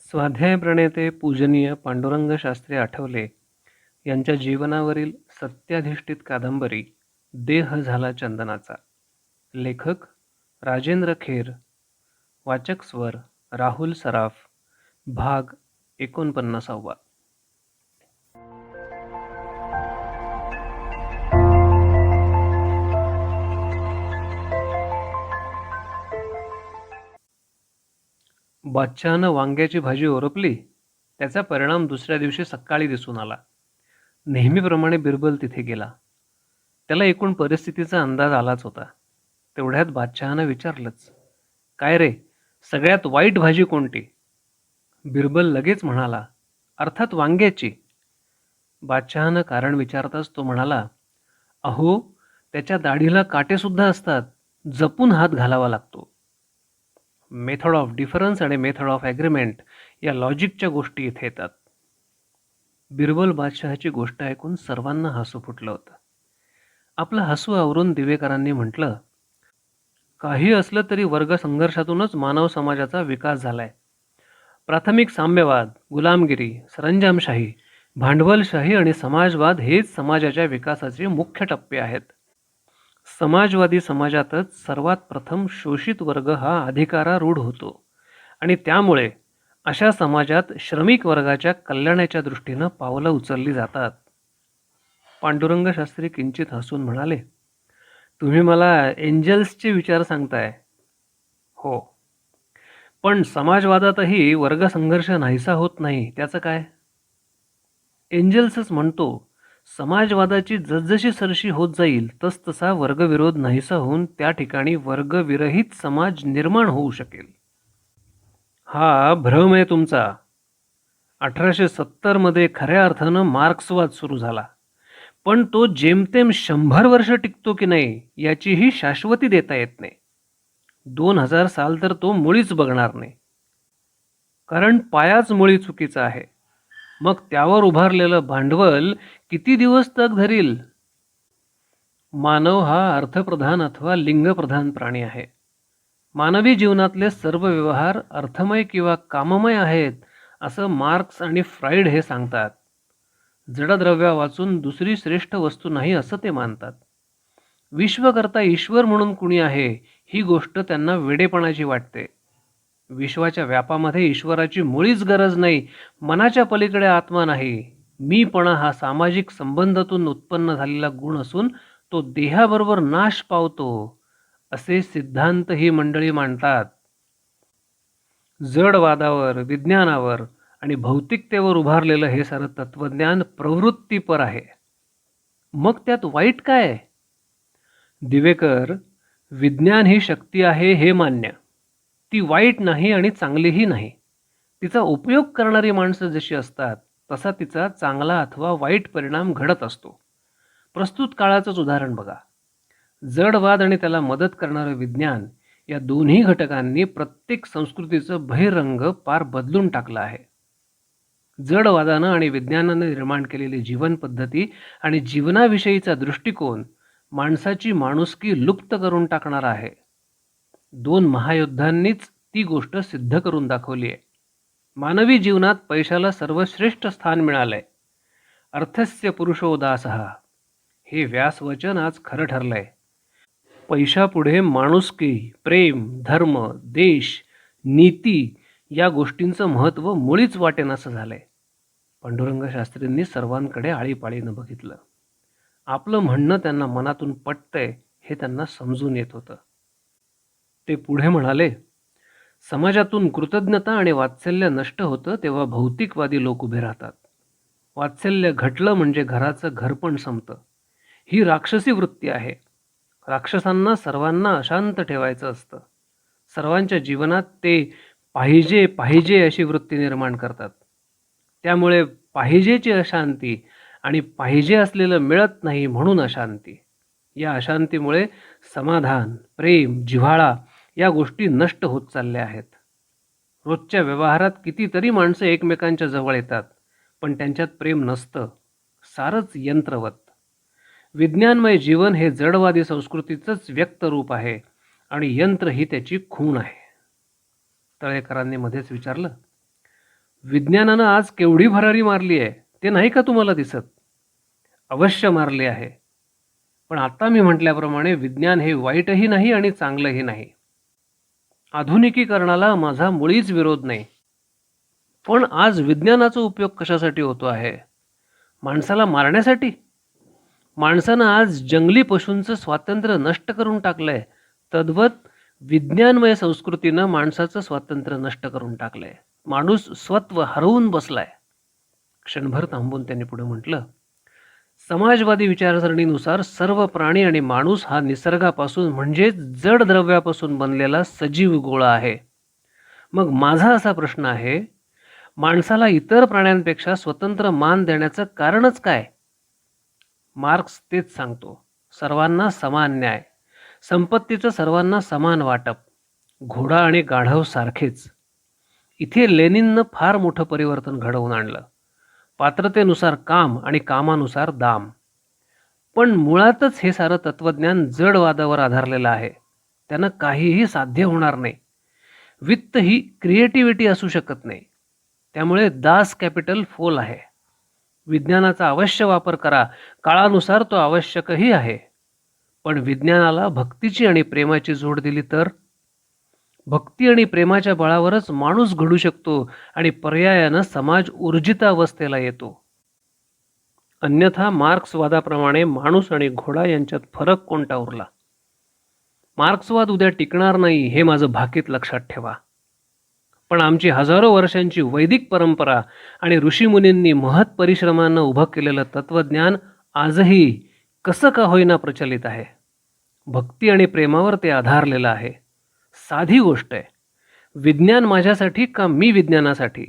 स्वाध्याय प्रणेते पूजनीय पांडुरंग शास्त्री आठवले यांच्या जीवनावरील सत्याधिष्ठित कादंबरी देह झाला चंदनाचा. लेखक राजेंद्र खेर. वाचक स्वर राहुल सराफ. भाग 49. बादशहानं वांग्याची भाजी ओरपली. त्याचा परिणाम दुसऱ्या दिवशी सकाळी दिसून आला. नेहमीप्रमाणे बिरबल तिथे गेला. त्याला एकूण परिस्थितीचा अंदाज आलाच होता. तेवढ्यात बादशहानं विचारलंच, काय रे, सगळ्यात वाईट भाजी कोणती? बिरबल लगेच म्हणाला, अर्थात वांग्याची. बादशहानं कारण विचारताच तो म्हणाला, अहो, त्याच्या दाढीला काटेसुद्धा असतात, जपून हात घालावा लागतो. मेथड ऑफ डिफरन्स आणि मेथड ऑफ ॲग्रीमेंट या लॉजिकच्या गोष्टी इथे येतात. बिरबल बादशहाची गोष्ट ऐकून सर्वांना हसू फुटलं होतं. आपलं हसू आवरून दिवेकरांनी म्हटलं, काही असलं तरी वर्ग संघर्षातूनच मानव समाजाचा विकास झालाय. प्राथमिक साम्यवाद, गुलामगिरी, सरंजामशाही, भांडवलशाही आणि समाजवाद हेच समाजाच्या विकासाचे मुख्य टप्पे आहेत. समाजवादी समाजातच सर्वात प्रथम शोषित वर्ग हा अधिकारारूढ होतो आणि त्यामुळे अशा समाजात श्रमिक वर्गाच्या कल्याणाच्या दृष्टीनं पावलं उचलली जातात. पांडुरंग शास्त्री किंचित हसून म्हणाले, तुम्ही मला एंजल्सचे विचार सांगताय? हो, पण समाजवादातही वर्गसंघर्ष नाहीसा होत नाही, त्याचं काय? एंजल्सच म्हणतो, समाजवादाची जसजशी सरशी होत जाईल तसतसा वर्गविरोध नाहीसा होऊन त्या ठिकाणी वर्गविरहित समाज निर्माण होऊ शकेल. हा भ्रम आहे तुमचा. 1870 खऱ्या अर्थानं मार्क्सवाद सुरू झाला, पण तो जेमतेम 100 वर्ष टिकतो की नाही याचीही शाश्वती देता येत नाही. 2000 साल तर तो मुळीच बघणार नाही, कारण पायाच मुळी चुकीचा आहे. मग त्यावर उभारलेलं भांडवल किती दिवस तग धरील? मानव हा अर्थप्रधान अथवा लिंगप्रधान प्राणी आहे. मानवी जीवनातले सर्व व्यवहार अर्थमय किंवा काममय आहेत असं मार्क्स आणि फ्राईड हे सांगतात. जडद्रव्या वाचून दुसरी श्रेष्ठ वस्तू नाही असं ते मानतात. विश्वकर्ता ईश्वर म्हणून कुणी आहे ही गोष्ट त्यांना वेडेपणाची वाटते. विश्वाच्या व्यापामध्ये ईश्वराची मुळीच गरज नाही. मनाच्या पलीकडे आत्मा नाही. मीपणा हा सामाजिक संबंधातून उत्पन्न झालेला गुण असून तो देहाबरोबर नाश पावतो असे सिद्धांत ही मंडळी मांडतात. जडवादावर, विज्ञानावर आणि भौतिकतेवर उभारलेलं हे सारं तत्वज्ञान प्रवृत्तीपर आहे. मग त्यात वाईट काय? दिवेकर, विज्ञान ही शक्ती आहे हे मान्य. ती वाईट नाही आणि चांगलीही नाही. तिचा उपयोग करणारी माणसं जशी असतात तसा तिचा चांगला अथवा वाईट परिणाम घडत असतो. प्रस्तुत काळाचंच उदाहरण बघा. जडवाद आणि त्याला मदत करणारं विज्ञान या दोन्ही घटकांनी प्रत्येक संस्कृतीचं बहिरंग पार बदलून टाकलं आहे. जडवादानं आणि विज्ञानानं निर्माण केलेली जीवन पद्धती आणि जीवनाविषयीचा दृष्टिकोन माणसाची माणुसकी लुप्त करून टाकणार आहे. 2 महायुद्धांनीच ती गोष्ट सिद्ध करून दाखवली आहे. मानवी जीवनात पैशाला सर्वश्रेष्ठ स्थान मिळालंय. अर्थस्य पुरुषो दासः हे व्यासवचन आज खरं ठरलंय. पैशापुढे माणुसकी, प्रेम, धर्म, देश, नीती या गोष्टींचं महत्त्व मुळीच वाटेनासं झालंय. पांडुरंग शास्त्रींनी सर्वांकडे आळीपाळीनं बघितलं. आपलं म्हणणं त्यांना मनातून पटतंय हे त्यांना समजून येत होतं. ते पुढे म्हणाले, समाजातून कृतज्ञता आणि वात्सल्य नष्ट होतं तेव्हा भौतिकवादी लोक उभे राहतात. वात्सल्य घटलं म्हणजे घराचं घरपण संपतं. ही राक्षसी वृत्ती आहे. राक्षसांना सर्वांना अशांत ठेवायचं असतं. सर्वांच्या जीवनात ते पाहिजे पाहिजे अशी वृत्ती निर्माण करतात. त्यामुळे पाहिजेची अशांती आणि पाहिजे असलेलं मिळत नाही म्हणून अशांती. या अशांतीमुळे समाधान, प्रेम, जिव्हाळा या गोष्टी नष्ट होत चालल्या आहेत. रोजच्या व्यवहारात कितीतरी माणसं एकमेकांच्या जवळ येतात, पण त्यांच्यात प्रेम नसतं. सारंच यंत्रवत. विज्ञानमय जीवन हे जडवादी संस्कृतीचंच व्यक्त रूप आहे आणि यंत्र ही त्याची खूण आहे. तळेकरांनी मध्येच विचारलं, विज्ञानानं आज केवढी भरारी मारली आहे ते नाही का तुम्हाला दिसत? अवश्य मारली आहे. पण आता मी म्हटल्याप्रमाणे विज्ञान हे वाईटही नाही आणि चांगलंही नाही. आधुनिकीकरणाला माझा मुळीच विरोध नाही. पण आज विज्ञानाचा उपयोग कशासाठी होतो आहे? माणसाला मारण्यासाठी? माणसानं आज जंगली पशूंचं स्वातंत्र्य नष्ट करून टाकलंय. तद्वत विज्ञानमय संस्कृतीनं माणसाचं स्वातंत्र्य नष्ट करून टाकलंय. माणूस स्वत्व हरवून बसलाय. क्षणभर थांबून त्यांनी पुढे म्हटलं, समाजवादी विचारसरणीनुसार सर्व प्राणी आणि माणूस हा निसर्गापासून म्हणजेच जड द्रव्यापासून बनलेला सजीव गोळा आहे. मग माझा असा प्रश्न आहे, माणसाला इतर प्राण्यांपेक्षा स्वतंत्र मान देण्याचं कारणच काय? मार्क्स तेच सांगतो, सर्वांना समान न्याय, संपत्तीचं सर्वांना समान वाटप, घोडा आणि गाढव सारखेच. इथे लेनिननं फार मोठं परिवर्तन घडवून आणलं. पात्रतेनुसार काम आणि कामानुसार दाम. पण मुळातच हे सारं तत्वज्ञान जडवादावर आधारलेलं आहे. त्यानं काहीही साध्य होणार नाही. वित्त ही क्रिएटिव्हिटी असू शकत नाही. त्यामुळे दास कॅपिटल फोल आहे. विज्ञानाचा अवश्य वापर करा, काळानुसार तो आवश्यकही आहे. पण विज्ञानाला भक्तीची आणि प्रेमाची जोड दिली तर? भक्ती आणि प्रेमाच्या बळावरच माणूस घडू शकतो आणि पर्यायानं समाज ऊर्जितावस्थेला येतो. अन्यथा मार्क्सवादाप्रमाणे माणूस आणि घोडा यांच्यात फरक कोणता उरला? मार्क्सवाद उद्या टिकणार नाही हे माझं भाकीत लक्षात ठेवा. पण आमची हजारो वर्षांची वैदिक परंपरा आणि ऋषीमुनींनी महत् परिश्रमानं उभं केलेलं तत्वज्ञान आजही कसं का होईना प्रचलित आहे. भक्ती आणि प्रेमावर ते आधारलेलं आहे. साधी गोष्ट आहे. विज्ञान माझ्यासाठी का मी विज्ञानासाठी?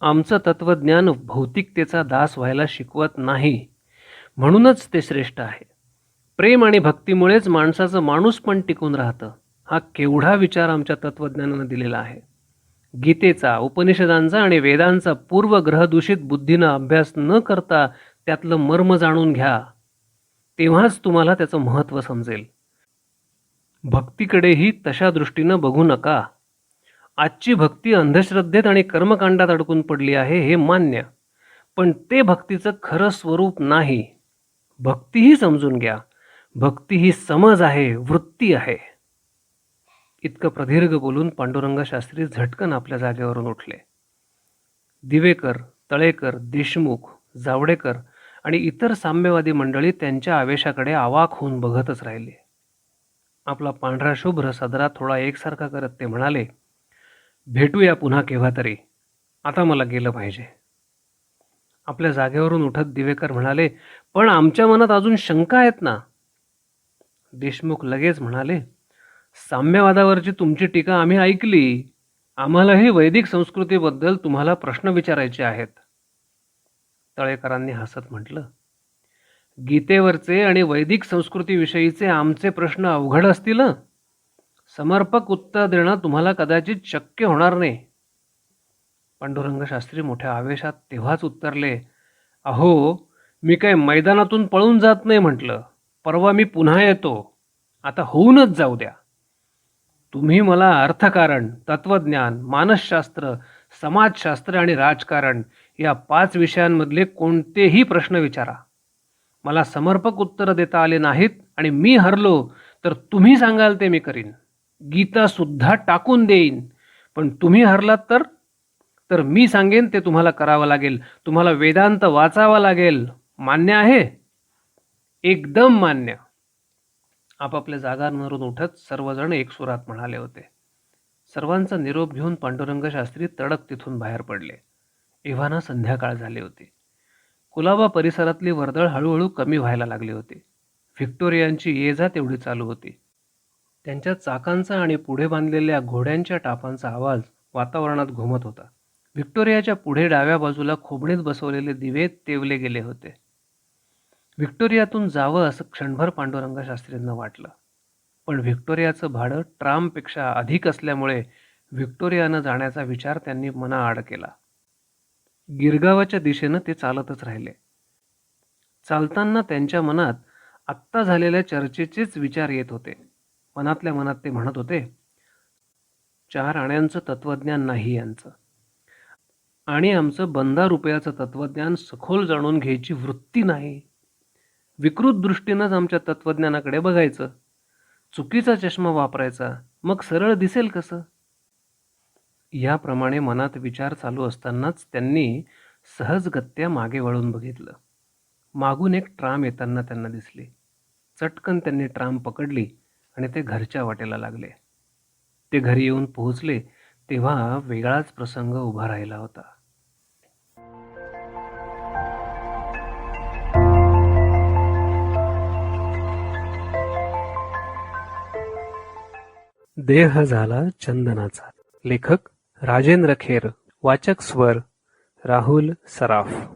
आमचं तत्वज्ञान भौतिकतेचा दास व्हायला शिकवत नाही, म्हणूनच ते श्रेष्ठ आहे. प्रेम आणि भक्तीमुळेच माणसाचं माणूस पण टिकून राहतं. हा केवढा विचार आमच्या तत्वज्ञानानं दिलेला आहे. गीतेचा, उपनिषदांचा आणि वेदांचा पूर्वग्रहदूषित बुद्धीनं अभ्यास न करता त्यातलं मर्म जाणून घ्या. तेव्हाच तुम्हाला त्याचं महत्त्व समजेल. भक्तीकडेही तशा दृष्टीनं बघू नका. आजची भक्ती अंधश्रद्धेत आणि कर्मकांडात अडकून पडली आहे हे मान्य, पण ते भक्तीचं खरं स्वरूप नाही. भक्तीही समजून घ्या. भक्ती ही समज आहे, वृत्ती आहे. इतकं प्रदीर्घ बोलून पांडुरंग शास्त्री झटकन आपल्या जागेवरून उठले. दिवेकर, तळेकर, देशमुख, जावडेकर आणि इतर साम्यवादी मंडळी त्यांच्या आवेशाकडे अवाक होऊन बघतच राहिले. आपला पांढरा शुभ्र सदरा थोडा एकसारखा करत ते म्हणाले, भेटूया पुन्हा केव्हा तरी. आता मला गेलं पाहिजे. आपल्या जागेवरून उठत दिवेकर म्हणाले, पण आमच्या मनात अजून शंका आहेत ना. देशमुख लगेच म्हणाले, साम्यवादावरची तुमची टीका आम्ही ऐकली. आम्हालाही वैदिक संस्कृतीबद्दल तुम्हाला प्रश्न विचारायचे आहेत. तळेकरांनी हसत म्हटलं, गीतेवरचे आणि वैदिक संस्कृतीविषयीचे आमचे प्रश्न अवघड असतील. समर्पक उत्तर देणं तुम्हाला कदाचित शक्य होणार नाही. पांडुरंग शास्त्री मोठ्या आवेशात तेव्हाच उत्तरले, अहो, मी काय मैदानातून पळून जात नाही म्हटलं. परवा मी पुन्हा येतो. आता होऊनच जाऊ द्या. तुम्ही मला अर्थकारण, तत्वज्ञान, मानसशास्त्र, समाजशास्त्र आणि राजकारण या 5 विषयांमधले कोणतेही प्रश्न विचारा. मला समर्पक उत्तर देता आले नाहीत आणि मी हरलो तर तुम्ही सांगाल ते मी करीन. गीता सुद्धा टाकून देईन. पण तुम्ही हरलात तर मी सांगेन ते तुम्हाला करावं लागेल. तुम्हाला वेदांत वाचावा लागेल. मान्य आहे? एकदम मान्य. आपापल्या जागांवरून उठत सर्वजण एकसुरात म्हणाले होते. सर्वांचा निरोप घेऊन पांडुरंग शास्त्री तडक तिथून बाहेर पडले. एव्हाना संध्याकाळ झाली होती. कुलाबा परिसरातली वर्दळ हळूहळू कमी व्हायला लागली होती. व्हिक्टोरियांची ये जा तेवढी चालू होती. त्यांच्या चाकांचा आणि पुढे बांधलेल्या घोड्यांच्या टापांचा आवाज वातावरणात घुमत होता. व्हिक्टोरियाच्या पुढे डाव्या बाजूला खोबणीत बसवलेले दिवे तेवले गेले होते. व्हिक्टोरियातून जावं असं क्षणभर पांडुरंग शास्त्रींना वाटलं. पण व्हिक्टोरियाचं भाडं ट्रामपेक्षा अधिक असल्यामुळे व्हिक्टोरियानं जाण्याचा विचार त्यांनी मनाआड केला. गिरगावाच्या दिशेनं ते चालतच राहिले. चालताना त्यांच्या मनात आत्ता झालेल्या चर्चेचेच विचार येत होते. मनातल्या मनात ते म्हणत होते, 4 आण्यांचं तत्वज्ञान नाही यांचं. आणि आमचं बंदा रुपयाचं तत्वज्ञान सखोल जाणून घ्यायची वृत्ती नाही. विकृत दृष्टीनंच आमच्या तत्वज्ञानाकडे बघायचं. चुकीचा चष्मा वापरायचा, मग सरळ दिसेल कसं? याप्रमाणे मनात विचार चालू असतानाच त्यांनी सहजगत्या मागे वळून बघितलं. मागून एक ट्राम येताना त्यांना दिसली. चटकन त्यांनी ट्राम पकडली आणि ते घरच्या वाटेला लागले. ते घरी येऊन पोहोचले तेव्हा वेगळाच प्रसंग उभा राहिला होता. देह झाला चंदनाचा. लेखक राजेंद्र खेर. वाचक स्वर राहुल सराफ.